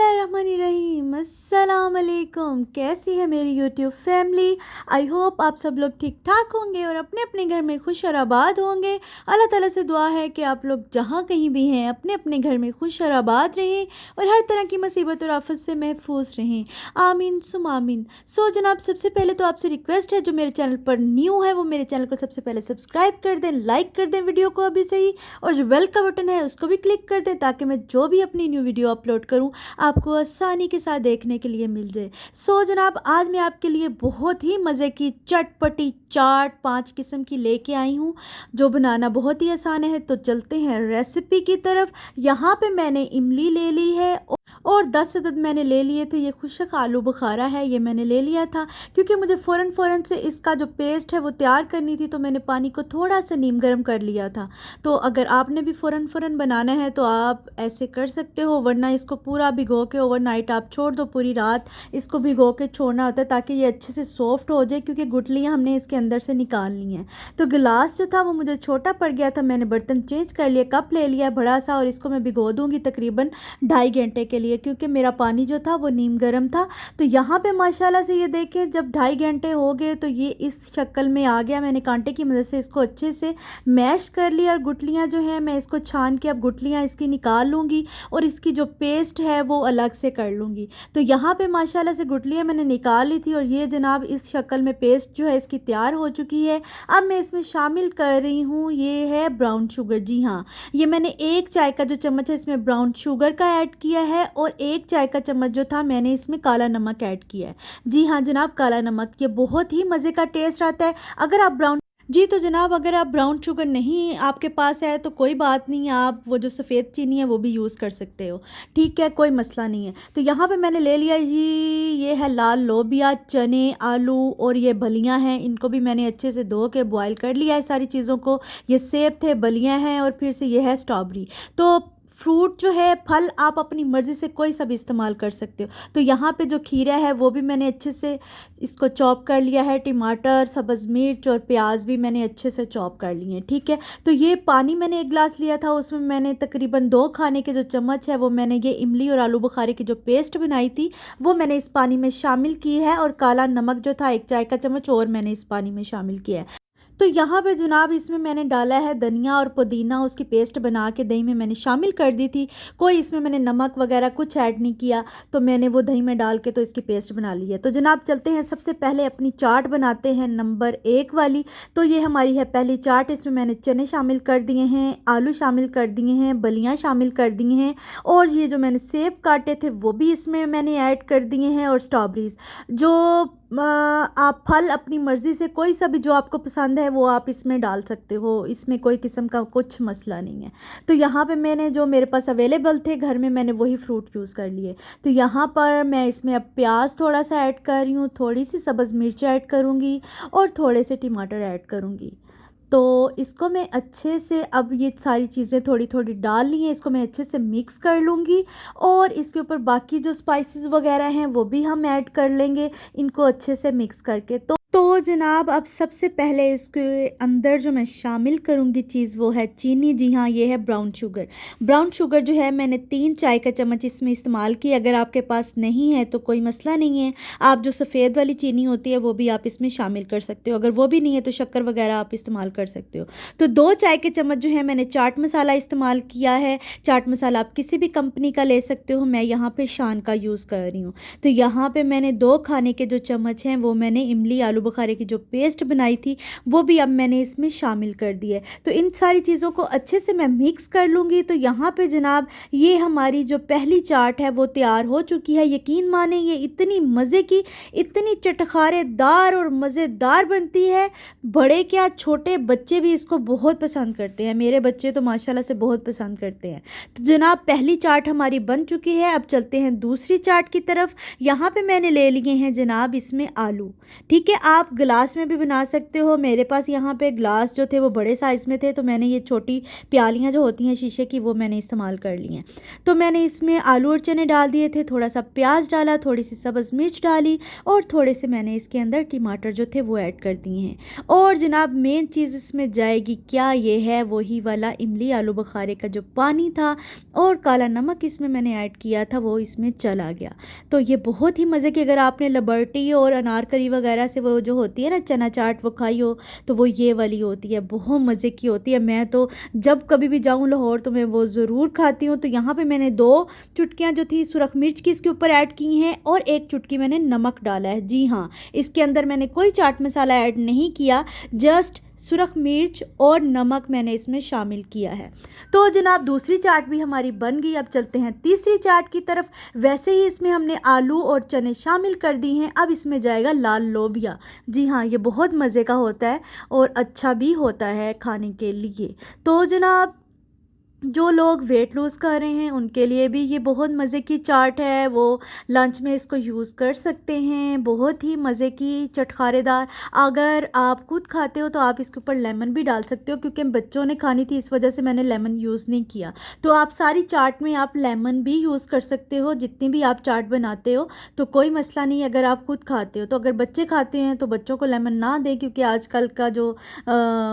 बिस्मिल्लाहिर्रहमानिर्रहीम। अस्सलाम वालेकुम। कैसी है मेरी यूट्यूब फैमिली। आई होप आप सब लोग ठीक ठाक होंगे और अपने अपने घर में खुश और आबाद होंगे। अल्लाह ताला से दुआ है कि आप लोग जहाँ कहीं भी हैं अपने अपने घर में खुश और आबाद रहें और हर तरह की मुसीबत और आफत से महफूज रहें। आमीन सुम आमीन। सो जनाब, सबसे पहले तो आपसे रिक्वेस्ट है, जो मेरे चैनल पर न्यू है वो मेरे चैनल को सबसे पहले सब्सक्राइब कर दें, लाइक कर दें वीडियो को अभी से ही, और जो बेल का बटन है उसको भी क्लिक कर दें ताकि मैं जो भी अपनी न्यू वीडियो अपलोड करूं आपको आसानी के साथ देखने के लिए मिल जाए। सो जनाब, आज मैं आपके लिए बहुत ही मज़े की चटपटी चाट 5 किस्म की लेके आई हूँ, जो बनाना बहुत ही आसान है। तो चलते हैं रेसिपी की तरफ। यहाँ पे मैंने इमली ले ली है और 10 अदद मैंने ले लिए थे ये खुशक आलू बुखारा है, ये मैंने ले लिया था क्योंकि मुझे फ़ौरन से इसका जो पेस्ट है वो तैयार करनी थी, तो मैंने पानी को थोड़ा सा नीम गर्म कर लिया था। तो अगर आपने भी फ़ौरन बनाना है तो आप ऐसे कर सकते हो, वरना इसको पूरा भिगो के ओवरनाइट आप छोड़ दो। पूरी रात इसको भिगो के छोड़ना होता है ताकि ये अच्छे से सॉफ्ट हो जाए, क्योंकि गुठलियाँ हमने इसके अंदर से निकालनी है। तो गिलास जो था वो मुझे छोटा पड़ गया था, मैंने बर्तन चेंज कर लिया, कप ले लिया बड़ा सा, और इसको मैं भिगो दूँगी तकरीबन 2.5 घंटे के लिए, क्योंकि मेरा पानी जो था वो नीम गर्म था। तो यहाँ पे माशाल्लाह से ये देखें, जब 2.5 घंटे हो गए तो ये इस शक्ल में आ गया। मैंने कांटे की मदद से इसको अच्छे से मैश कर लिया, और गुठलियाँ जो हैं मैं इसको छान के अब गुठलियाँ इसकी निकाल लूँगी और इसकी जो पेस्ट है वो अलग से कर लूँगी। तो यहाँ पे माशाल्लाह से गुठलियाँ मैंने निकाल ली थी और ये जनाब इस शक्ल में पेस्ट जो है इसकी तैयार हो चुकी है। अब मैं इसमें शामिल कर रही हूँ, ये है ब्राउन शुगर। जी हाँ, ये मैंने 1 चाय का जो चम्मच है इसमें ब्राउन शुगर का ऐड किया है, और 1 चाय का चम्मच जो था मैंने इसमें काला नमक ऐड किया है। जी हाँ जनाब, काला नमक, ये बहुत ही मज़े का टेस्ट आता है। अगर आप ब्राउन जी तो जनाब, अगर आप ब्राउन शुगर नहीं आपके पास है तो कोई बात नहीं है, आप वो जो सफ़ेद चीनी है वो भी यूज़ कर सकते हो, ठीक है, कोई मसला नहीं है। तो यहाँ पे मैंने ले लिया जी, ये है लाल लोबिया, चने, आलू और ये बलियाँ हैं, इनको भी मैंने अच्छे से धो के बॉयल कर लिया है सारी चीज़ों को। ये सेब थे, बलियाँ हैं, और फिर से ये है स्ट्रॉबेरी। तो फ्रूट जो है, फल आप अपनी मर्ज़ी से कोई सा भी इस्तेमाल कर सकते हो। तो यहाँ पे जो खीरा है वो भी मैंने अच्छे से इसको चॉप कर लिया है, टमाटर, सब्ज़ मिर्च और प्याज भी मैंने अच्छे से चॉप कर लिए हैं, ठीक है। तो ये पानी मैंने 1 गिलास लिया था, उसमें मैंने तकरीबन 2 खाने के जो चम्मच है वो मैंने ये इमली और आलू बुखारे की जो पेस्ट बनाई थी वो मैंने इस पानी में शामिल की है, और काला नमक जो था 1 चाय का चम्मच और मैंने इस पानी में शामिल किया है। तो यहाँ पे जनाब इसमें मैंने डाला है धनिया और पुदीना, उसकी पेस्ट बना के दही में मैंने शामिल कर दी थी। कोई इसमें मैंने नमक वगैरह कुछ ऐड नहीं किया, तो मैंने वो दही में डाल के तो इसकी पेस्ट बना ली है। तो जनाब चलते हैं, सबसे पहले अपनी चाट बनाते हैं नंबर 1 वाली। तो ये हमारी है पहली चाट। इसमें मैंने चने शामिल कर दिए हैं, आलू शामिल कर दिए हैं, बलियाँ शामिल कर दी हैं, और ये जो मैंने सेब काटे थे वो भी इसमें मैंने ऐड कर दिए हैं, और स्ट्रॉबेरीज़। जो आप फल अपनी मर्ज़ी से कोई सा भी जो आपको पसंद है वो आप इसमें डाल सकते हो, इसमें कोई किस्म का कुछ मसला नहीं है। तो यहाँ पे मैंने जो मेरे पास अवेलेबल थे घर में, मैंने वही फ्रूट यूज़ कर लिए। तो यहाँ पर मैं इसमें अब प्याज थोड़ा सा ऐड कर रही हूँ, थोड़ी सी सब्ज़ मिर्च ऐड करूँगी और थोड़े से टमाटर ऐड करूँगी। तो इसको मैं अच्छे से, अब ये सारी चीज़ें थोड़ी थोड़ी डाल ली हैं, इसको मैं अच्छे से मिक्स कर लूँगी, और इसके ऊपर बाकी जो स्पाइसेस वगैरह हैं वो भी हम ऐड कर लेंगे इनको अच्छे से मिक्स करके। तो जनाब अब सबसे पहले इसके अंदर जो मैं शामिल करूँगी चीज़ वो है चीनी। जी हाँ, ये है ब्राउन शुगर। ब्राउन शुगर जो है मैंने 3 चाय का चम्मच इसमें इस्तेमाल की। अगर आपके पास नहीं है तो कोई मसला नहीं है, आप जो सफ़ेद वाली चीनी होती है वो भी आप इसमें शामिल कर सकते हो। अगर वो भी नहीं है तो शक्कर वगैरह आप इस्तेमाल कर सकते हो। तो 2 चाय के चम्मच जो है मैंने चाट मसाला इस्तेमाल किया है। चाट मसाला आप किसी भी कंपनी का ले सकते हो, मैं यहाँ पर शान का यूज़ कर रही हूँ। तो यहाँ पर मैंने 2 खाने के जो चम्मच हैं वो मैंने इमली आलू बुखारे की जो पेस्ट बनाई थी वो भी अब मैंने इसमें शामिल कर दी है। तो इन सारी चीज़ों को अच्छे से मैं मिक्स कर लूँगी। तो यहाँ पे जनाब ये हमारी जो पहली चाट है वो तैयार हो चुकी है। यकीन माने ये इतनी मज़े की, इतनी चटखारेदार और मज़ेदार बनती है, बड़े क्या छोटे बच्चे भी इसको बहुत पसंद करते हैं। मेरे बच्चे तो माशाल्लाह से बहुत पसंद करते हैं। तो जनाब पहली चाट हमारी बन चुकी है, अब चलते हैं दूसरी चाट की तरफ। यहाँ पे मैंने ले लिए हैं जनाब इसमें आलू, ठीक है। आप गिलास में भी बना सकते हो। मेरे पास यहाँ पे ग्लास जो थे वो बड़े साइज़ में थे, तो मैंने ये छोटी प्यालियाँ जो होती हैं शीशे की वो मैंने इस्तेमाल कर ली हैं। तो मैंने इसमें आलू और चने डाल दिए थे, थोड़ा सा प्याज डाला, थोड़ी सी सब्ज़ मिर्च डाली और थोड़े से मैंने इसके अंदर टमाटर जो थे वो ऐड कर दिए हैं। और जनाब मेन चीज़ इसमें जाएगी क्या, ये है वही वाला इमली आलू बुखारे का जो पानी था और काला नमक इसमें मैंने ऐड किया था वो इसमें चला गया। तो ये बहुत ही मज़े की, अगर आपने लिबर्टी और अनारकली वगैरह से वो जो होती है ना चना चाट वो खाई हो तो वो ये वाली होती है, बहुत मज़े की होती है। मैं तो जब कभी भी जाऊँ लाहौर तो मैं वो ज़रूर खाती हूँ। तो यहाँ पे मैंने 2 चुटकियाँ जो थी सुरख मिर्च की इसके ऊपर ऐड की हैं और 1 चुटकी मैंने नमक डाला है। जी हाँ, इसके अंदर मैंने कोई चाट मसाला ऐड नहीं किया, जस्ट सुरख मिर्च और नमक मैंने इसमें शामिल किया है। तो जनाब दूसरी चाट भी हमारी बन गई। अब चलते हैं तीसरी चाट की तरफ। वैसे ही इसमें हमने आलू और चने शामिल कर दी हैं। अब इसमें जाएगा लाल लोबिया। जी हाँ, ये बहुत मज़े का होता है और अच्छा भी होता है खाने के लिए। तो जनाब जो लोग वेट लूज़ कर रहे हैं उनके लिए भी ये बहुत मज़े की चाट है, वो लंच में इसको यूज़ कर सकते हैं। बहुत ही मज़े की चटखारेदार। अगर आप खुद खाते हो तो आप इसके ऊपर लेमन भी डाल सकते हो, क्योंकि बच्चों ने खानी थी इस वजह से मैंने लेमन यूज़ नहीं किया। तो आप सारी चाट में आप लेमन भी यूज़ कर सकते हो, जितनी भी आप चाट बनाते हो तो कोई मसला नहीं। अगर आप खुद खाते हो तो, अगर बच्चे खाते हैं तो बच्चों को लेमन ना दें, क्योंकि आजकल का जो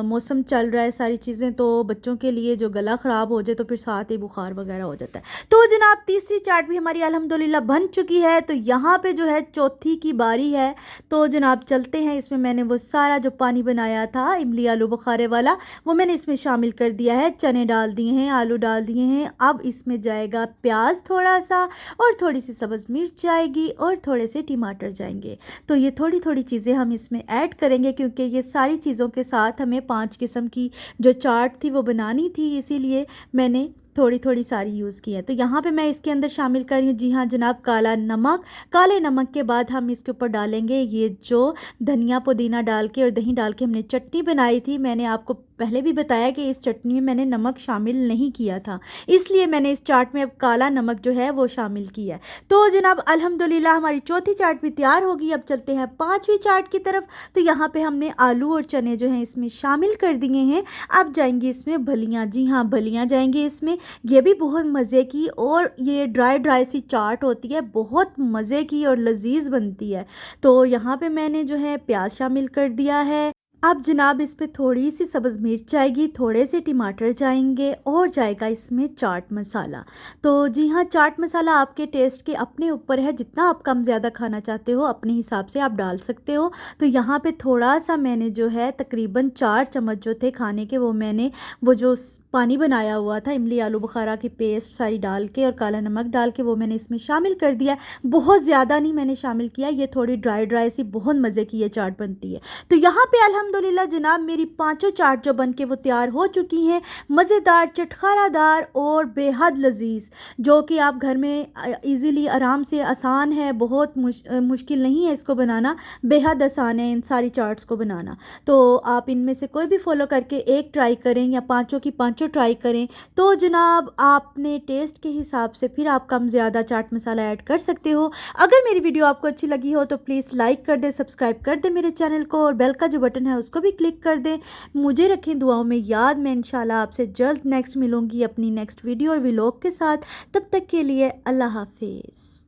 मौसम चल रहा है सारी चीज़ें, तो बच्चों के लिए जो गला ख़राब हो जाए तो फिर साथ ही बुखार वगैरह हो जाता है। तो जनाब तीसरी चाट भी हमारी अल्हम्दुलिल्लाह बन चुकी है। तो यहाँ पे जो है चौथी की बारी है। तो जनाब चलते हैं, इसमें मैंने वो सारा जो पानी बनाया था इमली आलू बुखारे वाला वो मैंने इसमें शामिल कर दिया है। चने डाल दिए हैं, आलू डाल दिए हैं। अब इसमें जाएगा प्याज थोड़ा सा और थोड़ी सी सब्ज़ मिर्च जाएगी और थोड़े से टमाटर जाएंगे। तो ये थोड़ी थोड़ी चीज़ें हम इसमें ऐड करेंगे, क्योंकि ये सारी चीज़ों के साथ हमें 5 किस्म की जो चाट थी वो बनानी थी, इसीलिए मैंने थोड़ी थोड़ी सारी यूज़ की है। तो यहाँ पे मैं इसके अंदर शामिल कर रही हूँ, जी हाँ जनाब, काला नमक। काले नमक के बाद हम इसके ऊपर डालेंगे ये जो धनिया पुदीना डाल के और दही डाल के हमने चटनी बनाई थी। मैंने आपको पहले भी बताया कि इस चटनी में मैंने नमक शामिल नहीं किया था, इसलिए मैंने इस चाट में अब काला नमक जो है वो शामिल किया है। तो जनाब अल्हम्दुलिल्लाह हमारी चौथी चाट भी तैयार होगी। अब चलते हैं 5वीं चाट की तरफ। तो यहाँ पे हमने आलू और चने जो हैं इसमें शामिल कर दिए हैं। अब जाएंगी इसमें भलियाँ। जी हाँ, भलियाँ जाएंगी इसमें। ये भी बहुत मज़े की और ये ड्राई ड्राई सी चाट होती है, बहुत मज़े की और लजीज बनती है। तो यहाँ पे मैंने जो है प्याज शामिल कर दिया है। अब जनाब इस पे थोड़ी सी सब्ज़ मिर्च जाएगी, थोड़े से टमाटर जाएंगे और जाएगा इसमें चाट मसाला। तो जी हाँ, चाट मसाला आपके टेस्ट के अपने ऊपर है, जितना आप कम ज़्यादा खाना चाहते हो अपने हिसाब से आप डाल सकते हो। तो यहाँ पे थोड़ा सा मैंने जो है तकरीबन 4 चम्मच जो थे खाने के वो मैंने वो जो पानी बनाया हुआ था इमली आलू बुखारा की पेस्ट सारी डाल के और काला नमक डाल के वो मैंने इसमें शामिल कर दिया। बहुत ज़्यादा नहीं मैंने शामिल किया, ये थोड़ी ड्राई ड्राई सी बहुत मज़े की ये चाट बनती है। तो यहाँ पे अल्हम्दुलिल्लाह जनाब मेरी 5 चाट जो बन के वो तैयार हो चुकी हैं, मज़ेदार, चटखारादार और बेहद लजीज, जो कि आप घर में इजीली आराम से, आसान है, बहुत मुश्किल नहीं है इसको बनाना, बेहद आसान है इन सारी चाट्स को बनाना। तो आप इनमें से कोई भी फॉलो करके एक ट्राई करें या पाँचों की पाँचों ट्राई करें। तो जनाब आपने टेस्ट के हिसाब से फिर आप कम ज़्यादा चाट मसाला ऐड कर सकते हो। अगर मेरी वीडियो आपको अच्छी लगी हो तो प्लीज़ लाइक कर दें, सब्सक्राइब कर दें मेरे चैनल को और बेल का जो बटन है उसको भी क्लिक कर दें। मुझे रखें दुआओं में याद। मैं इंशाल्लाह आपसे जल्द नेक्स्ट मिलूँगी अपनी नेक्स्ट वीडियो और व्लॉग के साथ। तब तक के लिए अल्लाह हाफिज़।